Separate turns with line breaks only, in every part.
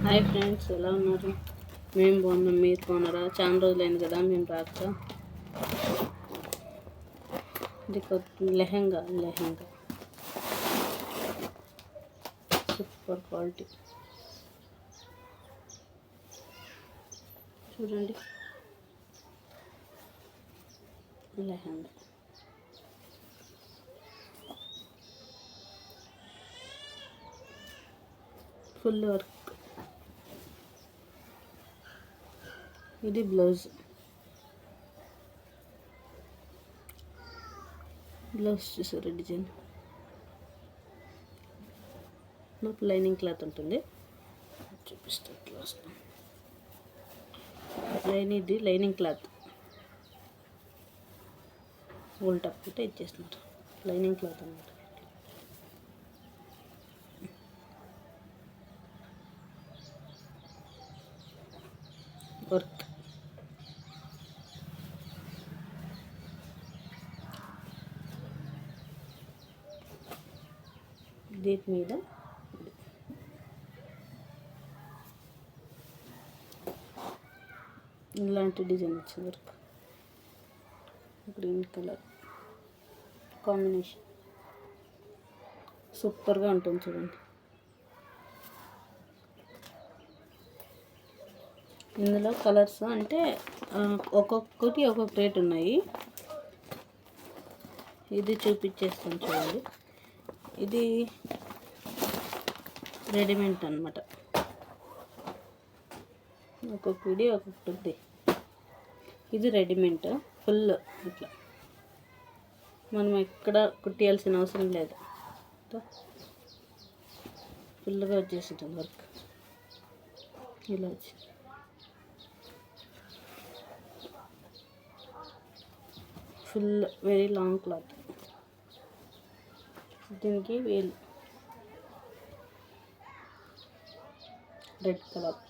Hi friends, ఎలా ఉన్నారు? మేము బాగున్నాం, మీరు బాగున్నారా? చాలా రోజులైంది కదా మేము రాక. ఇది లెహంగా సూపర్ క్వాలిటీ చూడండి. Lehenga full work. ఇది బ్లౌజ్ చూసారు డిజైన్. నాకు లైనింగ్ క్లాత్ ఉంటుంది, చూపిస్తాను. క్లాత్ లైనింగ్ క్లాత్ ఉల్టా పుల్టా ఇచ్చేస్తున్నారు. లైనింగ్ క్లాత్ అన్నమాట. వర్క్ దీని మీద ఇలాంటి డిజైన్ వచ్చింది. వర్క్ గ్రీన్ కలర్ కాంబినేషన్ సూపర్గా ఉంటుంది చూడండి. ఇందులో కలర్స్ అంటే ఒక్కొక్కటి ఒక్కొక్క రేట్ ఉన్నాయి. ఇది చూపించేస్తాను చూడండి. ఇది రెడీమేడ్ అనమాట. ఒక్కొక్క వీడియో ఒక్కొక్కటి. ఇది రెడీమేడ్ ఫుల్. ఇట్లా మనం ఎక్కడ కుట్టియాల్సిన అవసరం లేదు, ఫుల్గా వచ్చేసింటుంది వర్క్. ఇలా వచ్చి ఫుల్ వెరీ లాంగ్ క్లాత్. దీనికి వేలు రెడ్ కలర్.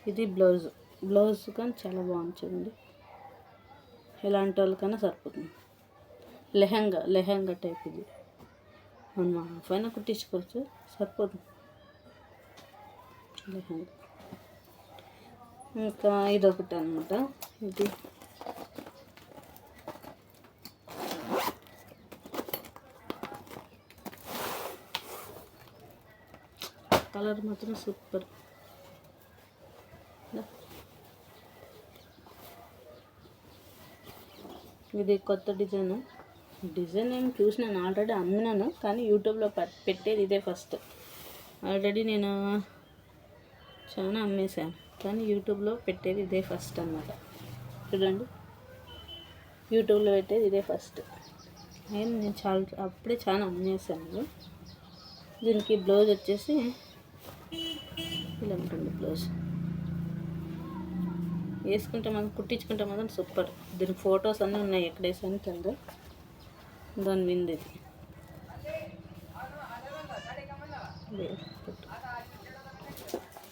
ఇది బ్లౌజ్ కానీ చాలా బాగుంది చూడండి. ఎలాంటి వాళ్ళకైనా సరిపోతుంది. లెహంగా టైప్. ఇది మనం హాఫ్ అయినా కుట్టించుకోవచ్చు, సరిపోతుంది లెహంగా. ఇంకా ఇదొకటి అనమాట. ఇది కలర్ మాత్రం సూపర్. ఇది కొత్త డిజైన్ ఏమి చూసినాను, ఆల్రెడీ అమ్మినాను, కానీ యూట్యూబ్లో పెట్టేది ఇదే ఫస్ట్. ఆల్రెడీ నేను చాలా అమ్మేశాను, కానీ యూట్యూబ్లో పెట్టేది ఇదే ఫస్ట్ అన్నమాట. చూడండి, యూట్యూబ్లో పెట్టేది ఇదే ఫస్ట్. నేను అప్పుడే చాలా అమ్మేశాను. దీనికి బ్లౌజ్ వచ్చేసి ఇలా ఉంటుంది. బ్లౌజ్ వేసుకుంటే మనం కుట్టించుకుంటే మాత్రం సూపర్. దీనికి ఫొటోస్ అన్నీ ఉన్నాయి, ఎక్కడ వేసాను కింద దాని మీద.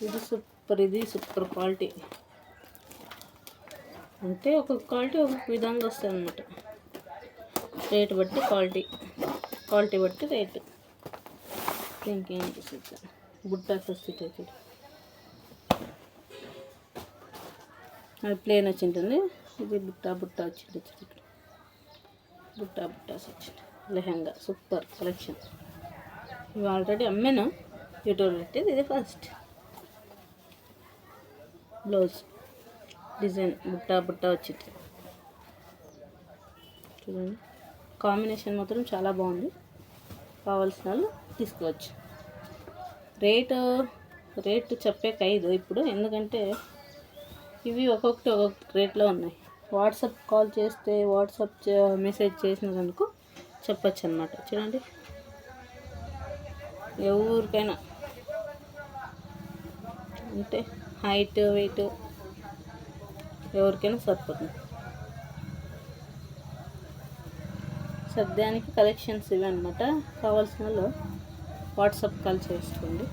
ఇది సూపర్ క్వాలిటీ. అంటే ఒక్కొక్క క్వాలిటీ ఒక్కొక్క విధంగా వస్తుంది అన్నమాట. రేటు బట్టి క్వాలిటీ బట్టి రేటు. ఇంకేం బుట్టాస్ వస్తుంది చూడు. అది ప్లేన్ వచ్చింటుంది. ఇది బుట్టాస్ వచ్చింది. బుట్టాస్ వచ్చింది. Lehenga super collection. ఇవి ఆల్రెడీ అమ్మాను, యూట్యూబ్ పెట్టేది ఇది ఫస్ట్. బ్లౌజ్ డిజైన్ బుట్ట వచ్చింది చూడండి. కాంబినేషన్ మాత్రం చాలా బాగుంది. కావాల్సిన వాళ్ళు తీసుకోవచ్చు. రేటు చెప్పే ఖైదు ఇప్పుడు, ఎందుకంటే ఇవి ఒక్కొక్కటి ఒక్కొక్క రేట్లో ఉన్నాయి. వాట్సాప్ కాల్ చేస్తే మెసేజ్ చేసినారనుకో చెప్పచ్చు అనమాట. చూడండి, ఎవరికైనా అంటే హైట్ వెయిట్ ఎవరికైనా సరిపోతుంది. సద్యానికి కలెక్షన్స్ ఇవి అనమాట. కావాల్సిన వాళ్ళు వాట్సాప్ కాల్ చేసుకోండి.